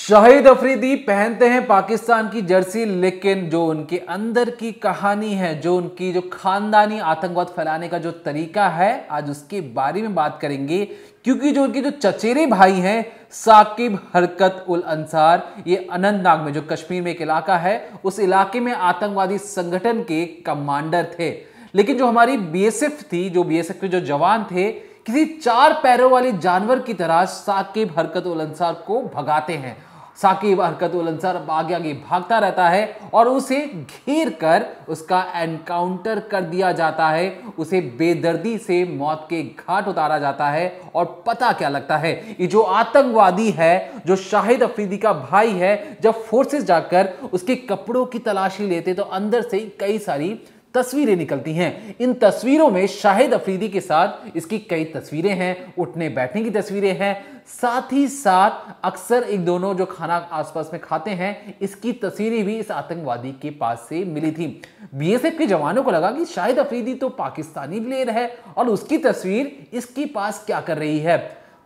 शाहिद अफरीदी पहनते हैं पाकिस्तान की जर्सी, लेकिन जो उनके अंदर की कहानी है, जो उनकी जो खानदानी आतंकवाद फैलाने का जो तरीका है, आज उसके बारे में बात करेंगे। क्योंकि जो उनके जो चचेरे भाई हैं साकिब हरकत उल अंसार, ये अनंतनाग में जो कश्मीर में एक इलाका है, उस इलाके में आतंकवादी संगठन के कमांडर थे। लेकिन जो हमारी बीएसएफ थी, जो बीएसएफ के जो जवान थे, किसी चार पैरों वाले जानवर की तरह साकिब हरकत उल अंसार को भगाते हैं। साकिब हरकत उल अंसार आगे आगे भागता रहता है और उसे घेर कर उसका एनकाउंटर कर दिया जाता है। उसे बेदर्दी से मौत के घाट उतारा जाता है। और पता क्या लगता है, ये जो आतंकवादी है, जो शाहिद अफरीदी का भाई है, जब फोर्सेस जाकर उसके कपड़ों की तलाशी लेते तो अंदर से कई सारी तस्वीरें निकलती हैं। इन तस्वीरों में शाहिद अफरीदी के साथ इसकी कई तस्वीरें हैं, उठने बैठने की तस्वीरें हैं, साथ ही साथ अक्सर एक दोनों जो खाना आसपास में खाते हैं, इसकी तस्वीरें भी इस आतंकवादी के पास से मिली थी। बीएसएफ के जवानों को लगा कि शाहिद अफरीदी तो पाकिस्तानी प्लेयर है और उसकी तस्वीर इसके पास क्या कर रही है।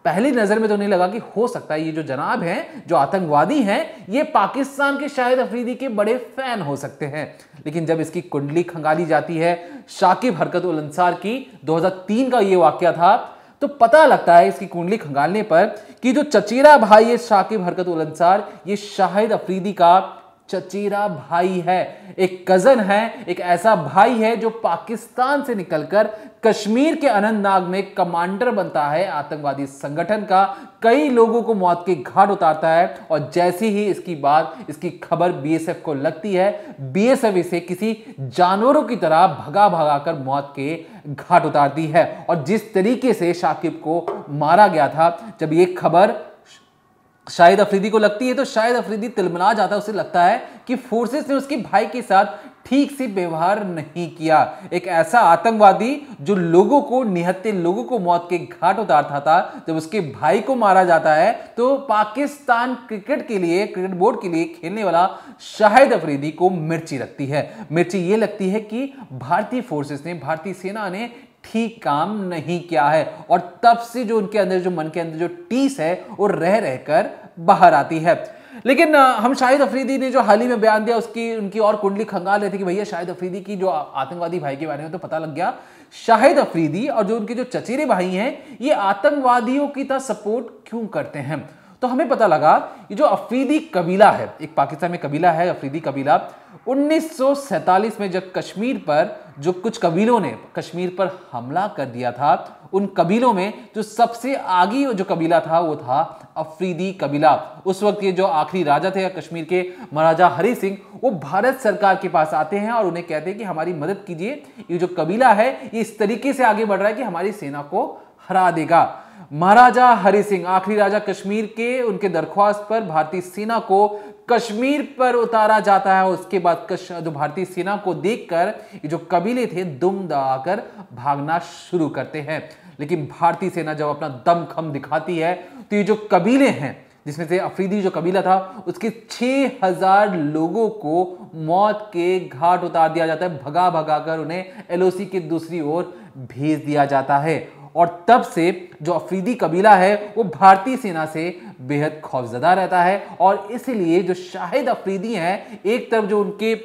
पहली नजर में तो नहीं लगा कि हो सकता है ये जो जनाब हैं, जो आतंकवादी हैं, ये पाकिस्तान के शाहिद अफरीदी के बड़े फैन हो सकते हैं। लेकिन जब इसकी कुंडली खंगाली जाती है, शाकिब हरकत उल अंसार की 2003 का ये वाकया था, तो पता लगता है इसकी कुंडली खंगालने पर कि जो चचेरा भाई है शाकिब हरकत उल अंसार, ये शाहिद अफरीदी का चचेरा भाई है, एक कजन है, एक ऐसा भाई है जो पाकिस्तान से निकलकर कश्मीर के अनंतनाग में कमांडर बनता है आतंकवादी संगठन का, कई लोगों को मौत के घाट उतारता है। और जैसी ही इसकी खबर बीएसएफ को लगती है, बीएसएफ इसे किसी जानवरों की तरह भगा भगा कर मौत के घाट उतारती है। और जिस तरीके से शाकिब को मारा गया था, जब ये खबर शाहिद अफरीदी को लगती है तो शाहिद अफरीदी तिलमिला जाता है। उसे लगता है कि फोर्सेस ने उसके भाई के साथ ठीक से व्यवहार नहीं किया। एक ऐसा आतंकवादी जो लोगों को, निहत्थे लोगों को मौत के घाट उतारता था, जब उसके भाई को मारा जाता है तो पाकिस्तान क्रिकेट बोर्ड के लिए खेलने वाला शाहिद अफरीदी को मिर्ची लगती है। मिर्ची ये लगती है कि भारतीय फोर्सेस ने, भारतीय सेना ने ठीक काम नहीं किया है। और तब से जो उनके अंदर, जो मन के अंदर जो टीस है, वो रह रहकर बाहर आती है। लेकिन हम शाहिद अफरीदी ने जो हाल ही में बयान दिया, उनकी और कुंडली खंगाल रहे थे कि भैया शाहिद अफरीदी की जो आतंकवादी भाई के बारे में तो पता लग गया, शाहिद अफरीदी और जो उनके जो चचेरे भाई हैं, ये आतंकवादियों की तरह सपोर्ट क्यों करते हैं। तो हमें पता लगा ये जो अफरीदी कबीला है, एक पाकिस्तान में कबीला है अफरीदी कबीला, 1947 में जब कश्मीर पर जो कुछ कबीलों ने कश्मीर पर हमला कर दिया था, उन कबीलों में जो सबसे आगे जो कबीला था वो था अफरीदी कबीला। उस वक्त ये जो आखिरी राजा थे कश्मीर के, महाराजा हरि सिंह, वो भारत सरकार के पास आते हैं और उन्हें कहते हैं कि हमारी मदद कीजिए, ये जो कबीला है ये इस तरीके से आगे बढ़ रहा है कि हमारी सेना को हरा देगा। महाराजा हरि सिंह, आखिरी राजा कश्मीर के, उनके दरख्वास्त पर भारतीय सेना को कश्मीर पर उतारा जाता है। उसके बाद जो भारतीय सेना को देखकर ये जो कबीले थे दुम दबाकर भागना शुरू करते हैं। लेकिन भारतीय सेना जब अपना दमखम दिखाती है तो ये जो कबीले हैं, जिसमें से अफरीदी जो कबीला था, उसके 6000 लोगों को मौत के घाट उतार दिया जाता है। भगा भगा कर उन्हें एलओसी के दूसरी ओर भेज दिया जाता है। और तब से जो अफरीदी कबीला है वो भारतीय सेना से बेहद खौफजदा रहता है। और इसलिए जो शाहिद अफरीदी हैं, एक तरफ जो उनके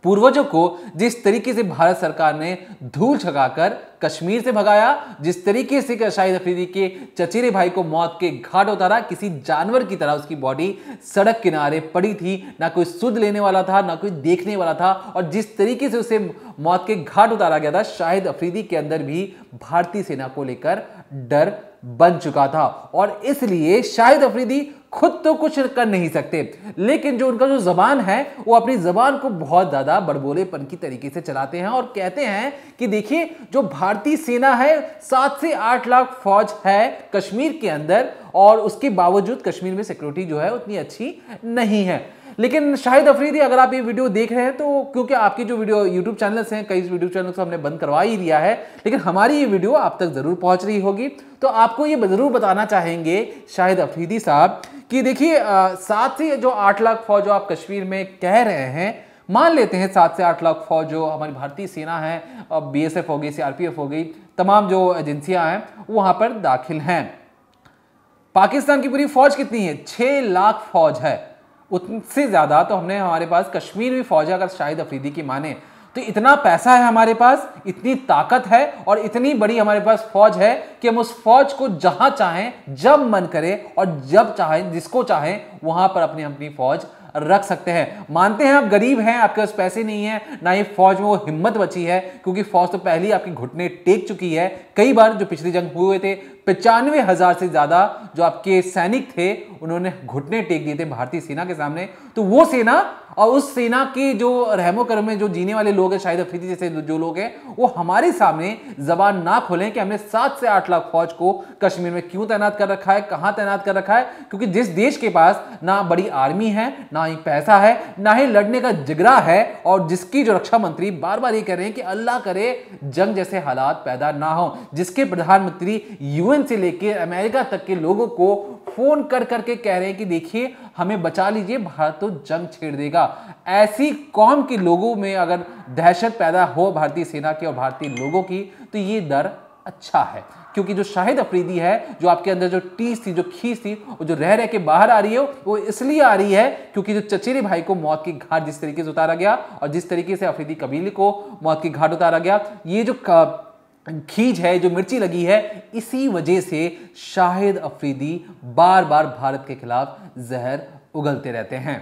पूर्वजों को जिस तरीके से भारत सरकार ने धूल छकाकर कश्मीर से भगाया, जिस तरीके से शाहिद अफरीदी के चचेरे भाई को मौत के घाट उतारा, किसी जानवर की तरह उसकी बॉडी सड़क किनारे पड़ी थी, ना कोई सुध लेने वाला था, ना कोई देखने वाला था। और जिस तरीके से उसे मौत के घाट उतारा गया था, शाहिद अफरीदी के अंदर भी भारतीय सेना को लेकर डर बन चुका था। और इसलिए शाहिद अफरीदी खुद तो कुछ कर नहीं सकते, लेकिन जो उनका जो जबान है, वो अपनी जबान को बहुत ज्यादा बड़बोलेपन की तरीके से चलाते हैं और कहते हैं कि देखिए, जो भारतीय सेना है, 7 से 8 लाख फौज है कश्मीर के अंदर, और उसके बावजूद कश्मीर में सिक्योरिटी जो है उतनी अच्छी नहीं है। लेकिन शाहिद अफरीदी, अगर आप ये वीडियो देख रहे हैं तो, क्योंकि आपकी जो वीडियो यूट्यूब चैनल्स हैं, कई यूट्यूब चैनल्स को हमने बंद करवा ही दिया है, लेकिन हमारी ये वीडियो आप तक जरूर पहुंच रही होगी, तो आपको ये जरूर बताना चाहेंगे शाहिद अफरीदी साहब कि देखिए, 7 से जो 8 लाख फौज जो आप कश्मीर में कह रहे हैं, मान लेते हैं 7 से 8 लाख फौज जो हमारी भारतीय सेना है, बीएसएफ हो गई, सीआरपीएफ हो गई, तमाम जो एजेंसियां हैं वहां पर दाखिल हैं। पाकिस्तान की पूरी फौज कितनी है? 6 लाख फौज है। उनसे ज्यादा तो हमने हमारे पास कश्मीर में फौज है, अगर शाहिद अफरीदी की माने तो। इतना पैसा है हमारे पास, इतनी ताकत है और इतनी बड़ी हमारे पास फौज है कि हम उस फौज को जहां चाहें, जब मन करे और जब चाहें, जिसको चाहें वहां पर अपनी अपनी फौज रख सकते हैं। मानते हैं आप गरीब हैं, आपके पास पैसे नहीं है, ना ही फौज में वो हिम्मत बची है, क्योंकि फौज तो पहले ही आपकी घुटने टेक चुकी है। कई बार जो पिछली जंग हुए थे 95,000 से ज्यादा जो आपके सैनिक थे उन्होंने घुटने टेक दिए थे भारतीय सेना के सामने। तो वो सेना और उस सेना के जो रहमो करम में जो जीने वाले लोग हैं, शाहिद अफरीदी जैसे जो लोग हैं, वो हमारे सामने जबान ना खोलें कि हमने 7 से 8 लाख फौज को कश्मीर में क्यों तैनात कर रखा है, कहां तैनात कर रखा है। क्योंकि जिस देश के पास ना बड़ी आर्मी है, ना ही पैसा है, ना ही लड़ने का जिगरा है, और जिसकी जो रक्षा मंत्री बार बार ये कह रहे हैं कि अल्लाह करे जंग जैसे हालात पैदा ना हो, जिसके प्रधानमंत्री यूएन से लेकर अमेरिका तक के लोगों को फोन कर करके कह रहे हैं कि देखिए हमें बचा लीजिए, भारत तो जंग छेड़ देगा। ऐसी कौम के लोगों में अगर दहशत पैदा हो भारतीय सेना की और भारतीय लोगों की, तो ये डर अच्छा है। क्योंकि जो शाहिद अफरीदी है, जो आपके अंदर जो टीस थी, जो खींच थी, वो जो रह के बाहर आ रही है, वो इसलिए आ रही है क्योंकि जो चचेरे भाई को मौत की घाट जिस तरीके से उतारा गया और जिस तरीके से अफरीदी कबीले को मौत की घाट उतारा गया, ये जो खींच है, जो मिर्ची लगी है, इसी वजह से शाहिद अफरीदी बार बार भारत के खिलाफ जहर उगलते रहते हैं।